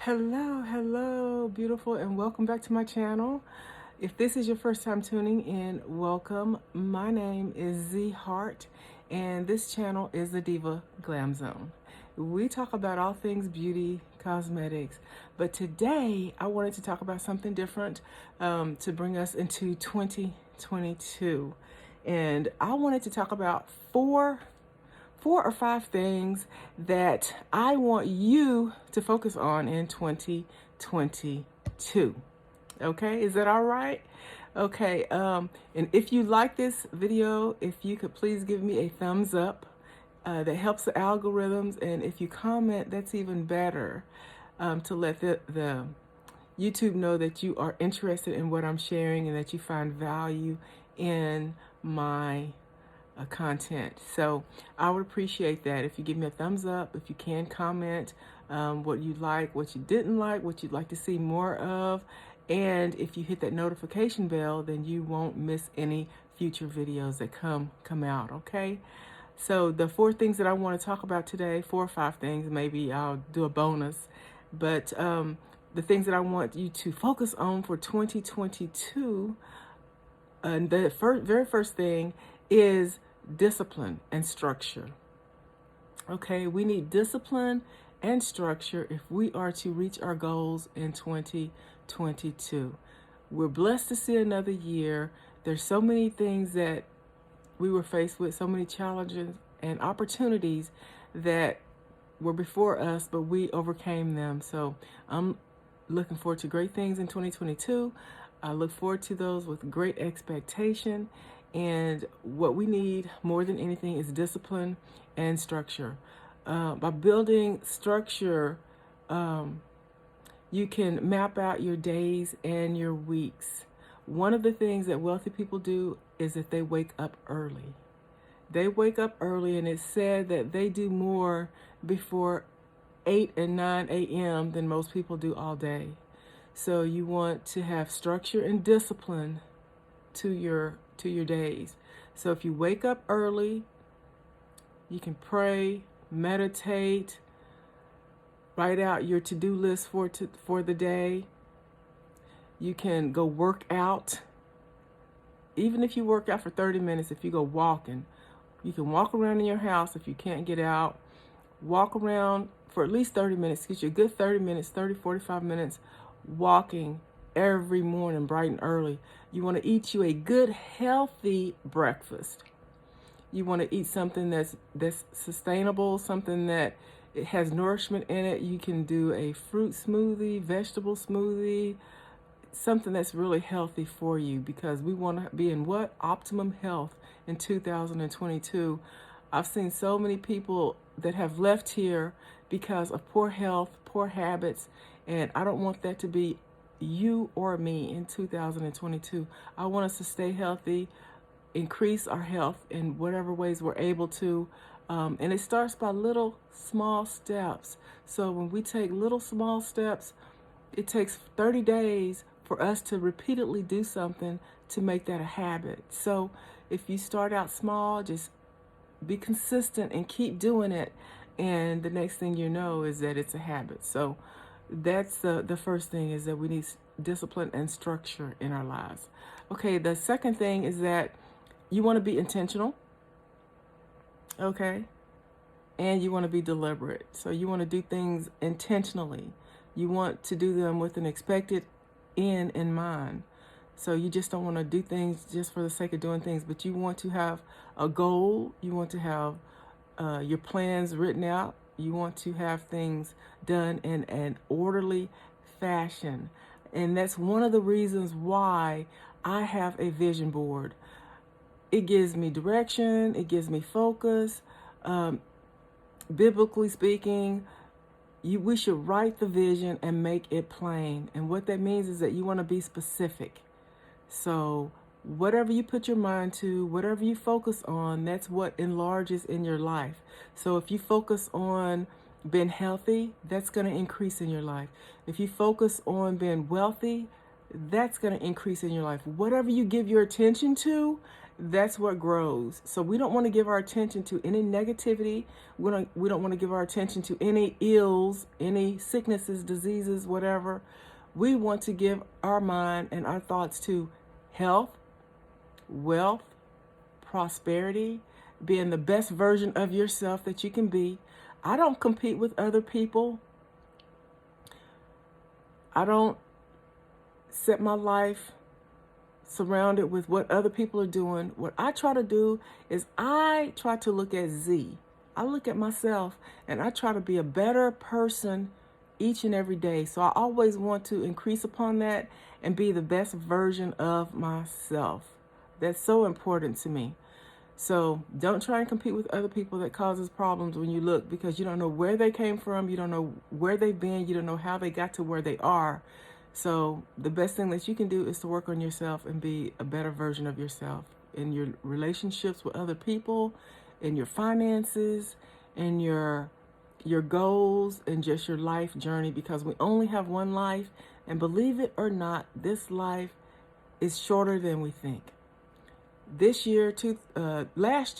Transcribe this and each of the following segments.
Hello, beautiful, and welcome back to my channel. If this is your first time tuning in, welcome. My name is Z Hart, and this channel is the Diva Glam Zone. We talk about all things beauty, cosmetics, but today I wanted to talk about something different to bring us into 2022. And I wanted to talk about four or five things that I want you to focus on in 2022. Okay, is that all right? Okay, and if you like this video, if you could please give me a thumbs up, that helps the algorithms, and if you comment, that's even better, to let the YouTube know that you are interested in what I'm sharing and that you find value in my content. So I would appreciate that if you give me a thumbs up, if you can comment what you like, what you didn't like, what you'd like to see more of, and if you hit that notification bell, then you won't miss any future videos that come out. Okay, so the four things that I want to talk about today, 4 or 5 things, maybe I'll do a bonus, but the things that I want you to focus on for 2022, and the very first thing is discipline and structure. Okay, we need discipline and structure if we are to reach our goals in 2022. We're blessed to see another year. There's so many things that we were faced with, so many challenges and opportunities that were before us, but we overcame them. So I'm looking forward to great things in 2022. I look forward to those with great expectation. And what we need more than anything is discipline and structure. By building structure, you can map out your days and your weeks. One of the things that wealthy people do is that they wake up early. They wake up early, and it's said that they do more before 8 and 9 a.m. than most people do all day. So you want to have structure and discipline to your days. So if you wake up early, you can pray, meditate, write out your to-do list for the day. You can go work out. Even if you work out for 30 minutes, if you go walking, you can walk around in your house if you can't get out. Walk around for at least 30 minutes. Get you a good 30 minutes, 45 minutes walking every morning, bright and early. You want to eat you a good, healthy breakfast. You want to eat something that's sustainable, something that it has nourishment in it. You can do a fruit smoothie, vegetable smoothie, something that's really healthy for you, because we want to be in optimum health in 2022. I've seen so many people that have left here because of poor health, poor habits, and I don't want that to be you or me in 2022. I want us to stay healthy, increase our health in whatever ways we're able to, and it starts by little small steps. So when we take little small steps, it takes 30 days for us to repeatedly do something to make that a habit. So if you start out small, just be consistent and keep doing it, and the next thing you know is that it's a habit. So that's the first thing, is that we need discipline and structure in our lives. Okay, the second thing is that you want to be intentional, okay? And you want to be deliberate. So you want to do things intentionally. You want to do them with an expected end in mind. So you just don't want to do things just for the sake of doing things, but you want to have a goal. You want to have your plans written out. You want to have things done in an orderly fashion. And that's one of the reasons why I have a vision board. It gives me direction. It gives me focus. Biblically speaking, we should write the vision and make it plain. And what that means is that you want to be specific. So whatever you put your mind to, whatever you focus on, that's what enlarges in your life. So if you focus on being healthy, that's going to increase in your life. If you focus on being wealthy, that's going to increase in your life. Whatever you give your attention to, that's what grows. So we don't want to give our attention to any negativity. We don't want to give our attention to any ills, any sicknesses, diseases, whatever. We want to give our mind and our thoughts to health, wealth, prosperity, being the best version of yourself that you can be. I don't compete with other people. I don't set my life surrounded with what other people are doing. What I try to do is I try to look at Z. I look at myself and I try to be a better person each and every day. So I always want to increase upon that and be the best version of myself. That's so important to me. So don't try and compete with other people. That causes problems when you look, because you don't know where they came from. You don't know where they've been. You don't know how they got to where they are. So the best thing that you can do is to work on yourself and be a better version of yourself in your relationships with other people, in your finances, in your goals, and just your life journey, because we only have one life. And believe it or not, this life is shorter than we think. Last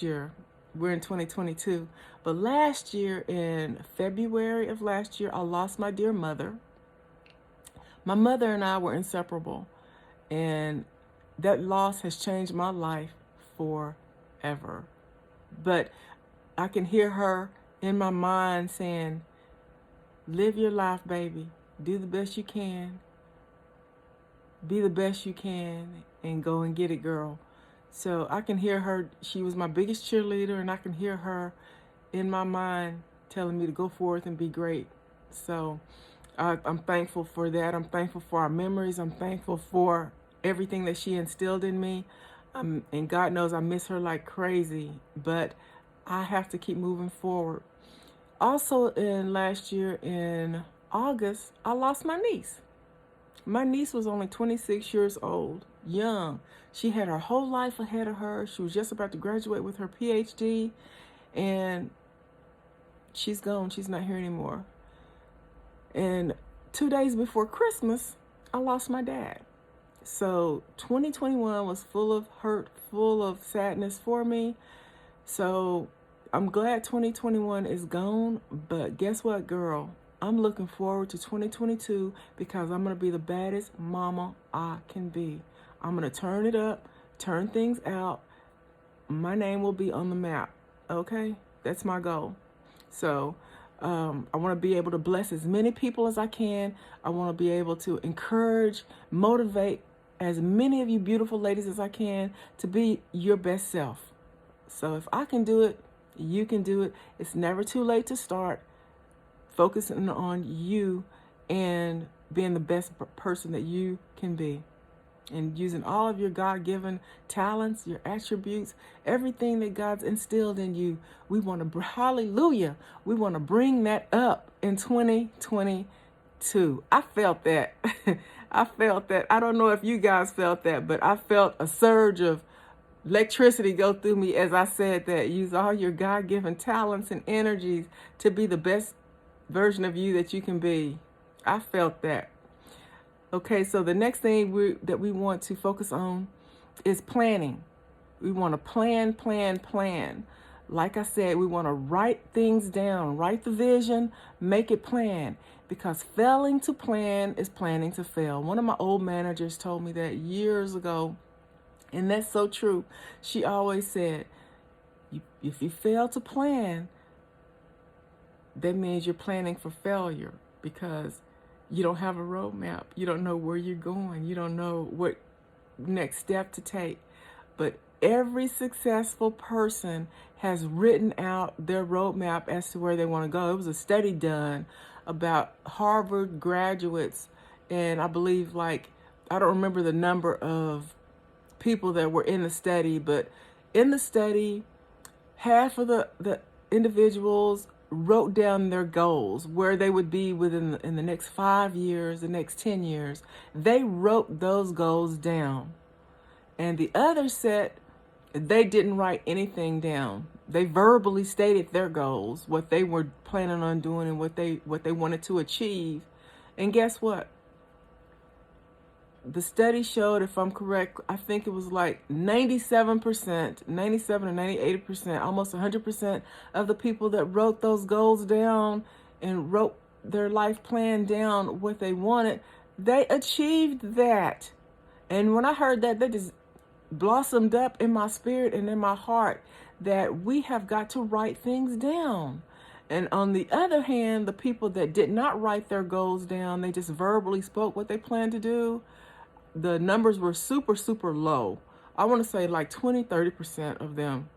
year, we're in 2022, but last year, in February of last year, I lost my dear mother. My mother and I were inseparable, and that loss has changed my life forever. But I can hear her in my mind saying, live your life, baby. Do the best you can. Be the best you can, and go and get it, girl. So I can hear her. She was my biggest cheerleader, and I can hear her in my mind telling me to go forth and be great. So I'm thankful for that. I'm thankful for our memories. I'm thankful for everything that she instilled in me. And God knows I miss her like crazy, but I have to keep moving forward. Also, in last year in August, I lost my niece. My niece was only 26 years old, young. She had her whole life ahead of her. She was just about to graduate with her PhD, and she's gone. She's not here anymore. And 2 days before Christmas, I lost my dad. So 2021 was full of hurt, full of sadness for me. So I'm glad 2021 is gone, but guess what, girl? I'm looking forward to 2022, because I'm going to be the baddest mama I can be. I'm going to turn it up, turn things out. My name will be on the map, okay? That's my goal. So I want to be able to bless as many people as I can. I want to be able to encourage, motivate as many of you beautiful ladies as I can to be your best self. So if I can do it, you can do it. It's never too late to start focusing on you and being the best person that you can be, and using all of your God-given talents, your attributes, everything that God's instilled in you. We want to, hallelujah, we want to bring that up in 2022. I felt that. I felt that. I don't know if you guys felt that, but I felt a surge of electricity go through me as I said that. Use all your God-given talents and energies to be the best version of you that you can be. I felt that. Okay, so the next thing that we want to focus on is planning. We want to plan. Like I said, we want to write things down, write the vision, make it plan, because failing to plan is planning to fail. One of my old managers told me that years ago, and that's so true. She always said, if you fail to plan, that means you're planning for failure, because you don't have a roadmap. You don't know where you're going. You don't know what next step to take. But every successful person has written out their roadmap as to where they want to go. It was a study done about Harvard graduates, and I believe, I don't remember the number of people that were in the study, but in the study, half of the individuals wrote down their goals, where they would be in the next 5 years, the next 10 years. They wrote those goals down. And the other set, they didn't write anything down. They verbally stated their goals, what they were planning on doing, and what they wanted to achieve. And guess what? the study showed, if I'm correct, I think it was like 97%, 97 or 98%, almost 100% of the people that wrote those goals down and wrote their life plan down, what they wanted, they achieved that. And when I heard that, that just blossomed up in my spirit and in my heart, that we have got to write things down. And on the other hand, the people that did not write their goals down, they just verbally spoke what they planned to do, the numbers were super, super low. I want to say like 20-30% of them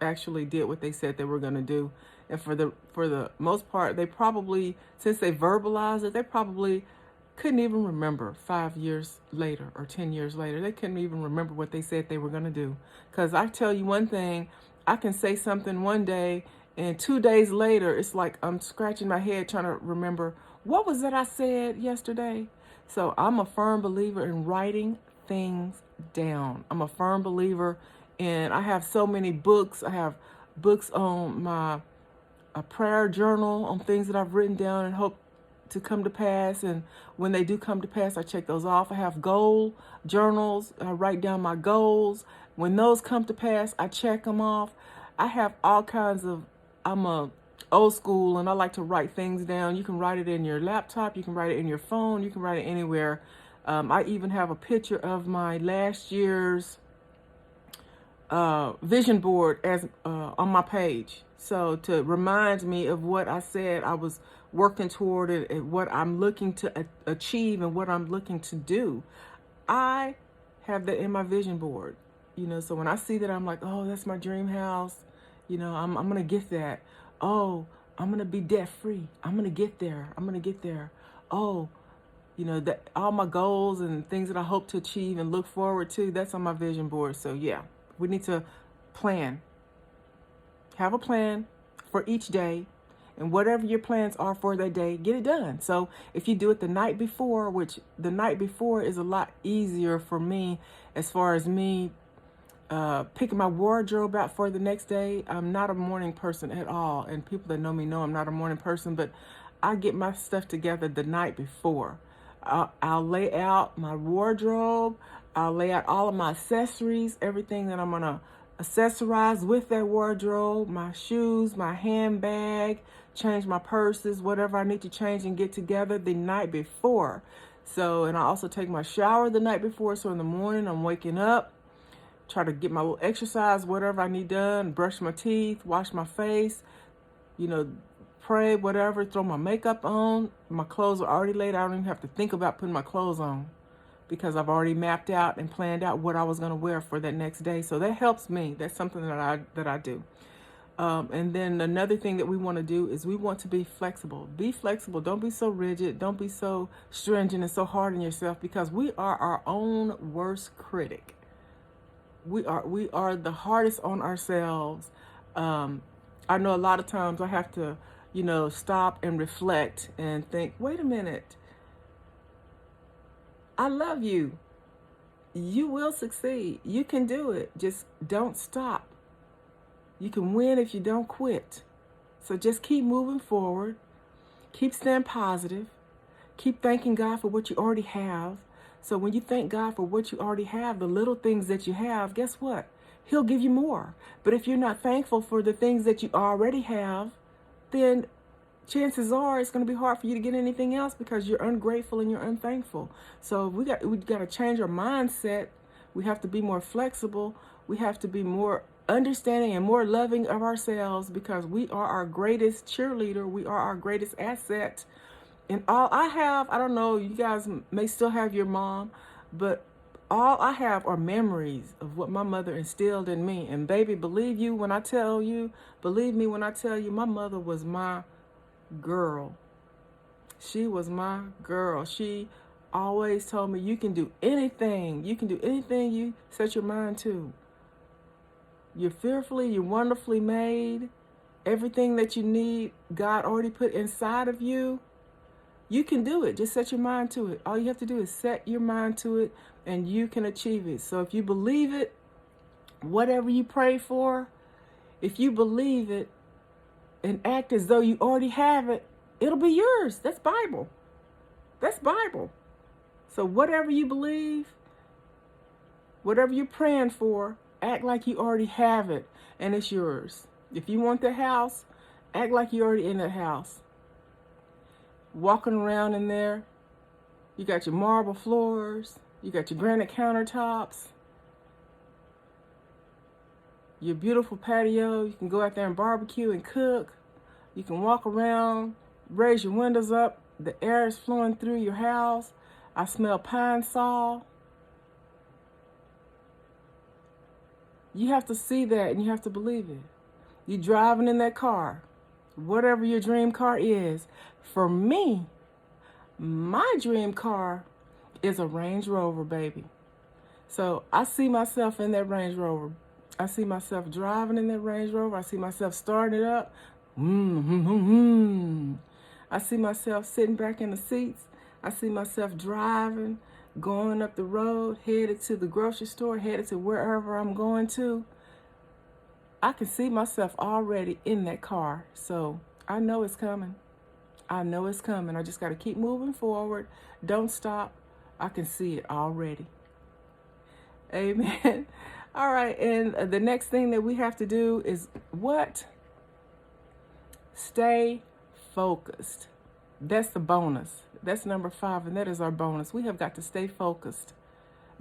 actually did what they said they were going to do. And for the most part, they probably, since they verbalized it, they probably couldn't even remember 5 years later or 10 years later. They couldn't even remember what they said they were going to do. Because I tell you one thing, I can say something one day and 2 days later, it's like I'm scratching my head trying to remember, what was it I said yesterday? So I'm a firm believer in writing things down. I'm a firm believer in, I have so many books. I have books on my a prayer journal on things that I've written down and hope to come to pass. And when they do come to pass, I check those off. I have goal journals. I write down my goals. When those come to pass, I check them off. I have all kinds of, I'm a old school and I like to write things down. You can write it in your laptop. You can write it in your phone. You can write it anywhere. I even have a picture of my last year's vision board as on my page. So to remind me of what I said I was working toward and what I'm looking to achieve and what I'm looking to do. I have that in my vision board. So when I see that, I'm like, oh, that's my dream house. I'm going to get that. Oh, I'm going to be debt free. I'm going to get there. I'm going to get there. Oh, that all my goals and things that I hope to achieve and look forward to, that's on my vision board. So yeah, we need to plan. Have a plan for each day, and whatever your plans are for that day, get it done. So if you do it the night before, which the night before is a lot easier for me as far as me picking my wardrobe out for the next day. I'm not a morning person at all, and people that know me know I'm not a morning person, but I get my stuff together the night before. I'll lay out my wardrobe. I'll lay out all of my accessories, everything that I'm going to accessorize with that wardrobe, my shoes, my handbag, change my purses, whatever I need to change and get together the night before. So, and I also take my shower the night before. So in the morning, I'm waking up, try to get my little exercise, whatever I need done, brush my teeth, wash my face, pray, whatever, throw my makeup on. My clothes are already laid. I don't even have to think about putting my clothes on because I've already mapped out and planned out what I was going to wear for that next day. So that helps me. That's something that I do. And then another thing that we want to do is we want to be flexible. Be flexible. Don't be so rigid. Don't be so stringent and so hard on yourself, because we are our own worst critic. We are the hardest on ourselves. I know a lot of times I have to, stop and reflect and think, wait a minute. I love you. You will succeed. You can do it. Just don't stop. You can win if you don't quit. So just keep moving forward. Keep staying positive. Keep thanking God for what you already have. So when you thank God for what you already have, the little things that you have, guess what? He'll give you more. But if you're not thankful for the things that you already have, then chances are it's going to be hard for you to get anything else because you're ungrateful and you're unthankful. So we got to change our mindset. We have to be more flexible. We have to be more understanding and more loving of ourselves, because we are our greatest cheerleader. We are our greatest asset. And all I have, I don't know, you guys may still have your mom, but all I have are memories of what my mother instilled in me. And baby, believe me when I tell you, my mother was my girl. She was my girl. She always told me, you can do anything. You can do anything you set your mind to. You're fearfully, you're wonderfully made. Everything that you need, God already put inside of you. You can do it. Just set your mind to it. All you have to do is set your mind to it, and you can achieve it. So if you believe it, whatever you pray for, if you believe it and act as though you already have it, it'll be yours. That's Bible. That's Bible. So whatever you believe, whatever you're praying for, act like you already have it and it's yours. If you want the house, act like you're already in that house. Walking around in there, you got your marble floors, you got your granite countertops, your beautiful patio. You can go out there and barbecue and cook. You can walk around, raise your windows up. The air is flowing through your house. I smell pine sol. You have to see that and you have to believe it. You're driving in that car, whatever your dream car is. For me, my dream car is a Range Rover, baby. So I see myself in that Range Rover. I see myself driving in that Range Rover. I see myself starting it up. I see myself sitting back in the seats. I see myself driving, going up the road, headed to the grocery store, headed to wherever I'm going to. I can see myself already in that car. So I know it's coming. I know it's coming. I just got to keep moving forward. Don't stop. I can see it already. Amen. All right. And the next thing that we have to do is what? Stay focused. That's the bonus. That's number 5, and that is our bonus. We have got to stay focused.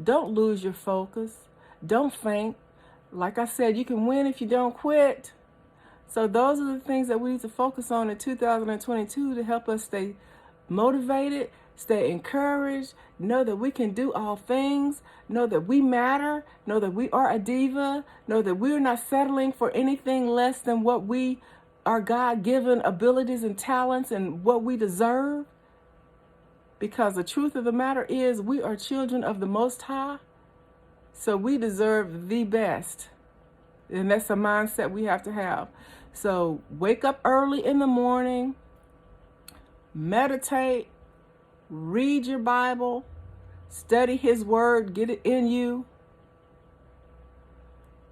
Don't lose your focus. Don't faint. Like I said, you can win if you don't quit. So those are the things that we need to focus on in 2022 to help us stay motivated, stay encouraged, know that we can do all things, know that we matter, know that we are a diva, know that we're not settling for anything less than what we our God-given abilities and talents and what we deserve. Because the truth of the matter is we are children of the Most High. So we deserve the best. And that's a mindset we have to have. So wake up early in the morning, meditate, read your Bible, study His Word, get it in you.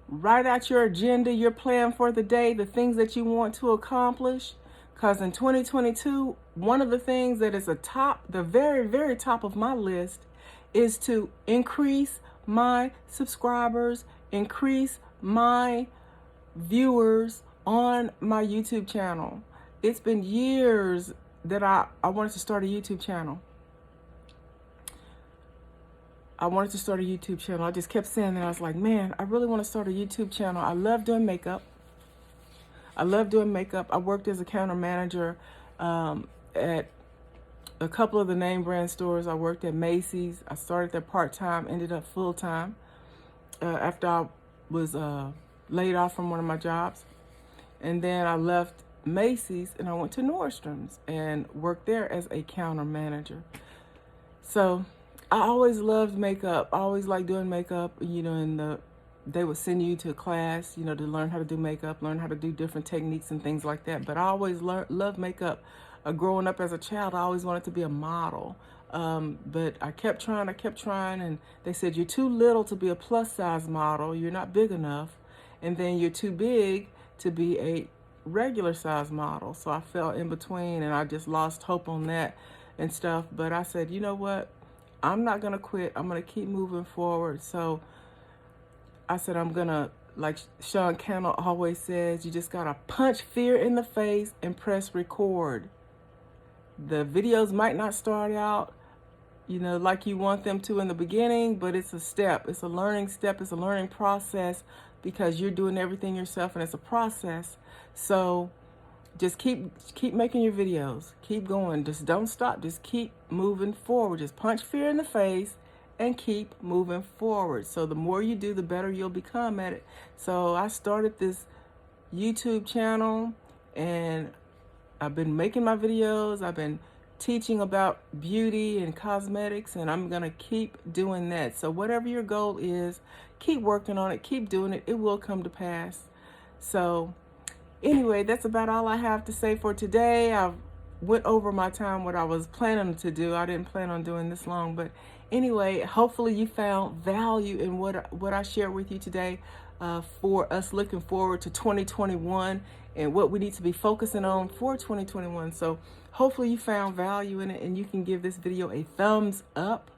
Write out your agenda, your plan for the day, the things that you want to accomplish. Because in 2022, one of the things that is the very, very top of my list is to increase my subscribers, increase my viewers on my YouTube channel. It's been years that I wanted to start a YouTube channel. I just kept saying that. I was like, man, I really want to start a YouTube channel. I love doing makeup. I worked as a counter manager at a couple of the name brand stores. I worked at Macy's. I started there part-time, ended up full-time after I was laid off from one of my jobs. And then I left Macy's and I went to Nordstrom's and worked there as a counter manager. So I always loved makeup. I always liked doing makeup, and they would send you to a class, to learn how to do makeup, learn how to do different techniques and things like that. But I always loved makeup. Growing up as a child, I always wanted to be a model. But I kept trying, and they said, you're too little to be a plus size model. You're not big enough. And then you're too big to be a regular size model. So I fell in between, and I just lost hope on that and stuff. But I said, you know what? I'm not going to quit. I'm going to keep moving forward. So I said, I'm going to, like Sean Cannell always says, you just got to punch fear in the face and press record. The videos might not start out, like you want them to in the beginning, but it's a step. It's a learning step. It's a learning process because you're doing everything yourself and it's a process. So just keep making your videos. Keep going. Just don't stop. Just keep moving forward. Just punch fear in the face and keep moving forward. So the more you do, the better you'll become at it. So I started this YouTube channel and I've been making my videos. I've been teaching about beauty and cosmetics, and I'm going to keep doing that. So whatever your goal is, keep working on it. Keep doing it. It will come to pass. So anyway, that's about all I have to say for today. I've went over my time, what I was planning to do. I didn't plan on doing this long, but anyway, hopefully you found value in what I shared with you today for us looking forward to 2021 and what we need to be focusing on for 2021. So hopefully you found value in it and you can give this video a thumbs up.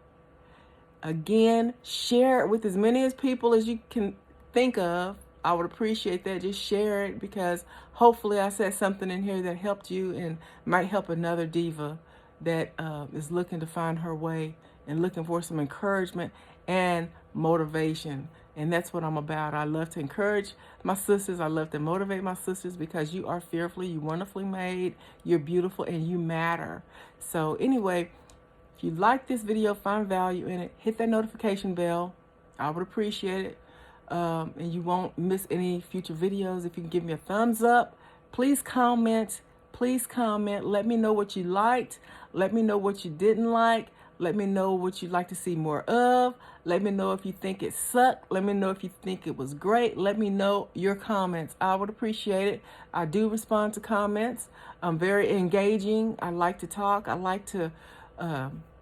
Again, share it with as many as people as you can think of. I would appreciate that. Just share it, because hopefully I said something in here that helped you and might help another diva that is looking to find her way and looking for some encouragement and motivation. And that's what I'm about. I love to encourage my sisters. I love to motivate my sisters, because you are fearfully, you wonderfully made, you're beautiful, and you matter. So anyway, if you like this video, find value in it, hit that notification bell. I would appreciate it. And you won't miss any future videos. If you can give me a thumbs up, please comment. Please comment. Let me know what you liked. Let me know what you didn't like. Let me know what you'd like to see more of. Let me know if you think it sucked. Let me know if you think it was great. Let me know your comments. I would appreciate it. I do respond to comments. I'm very engaging. I like to talk. I like to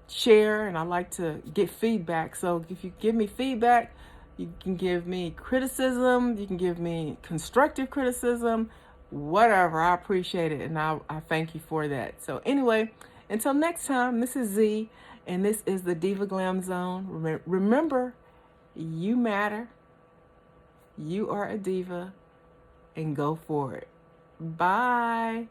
share, and I like to get feedback. So if you give me feedback, you can give me criticism, you can give me constructive criticism, whatever. I appreciate it, and I thank you for that. So anyway, until next time, this is Z, and this is the Diva Glam Zone. Remember, you matter, you are a diva, and go for it. Bye.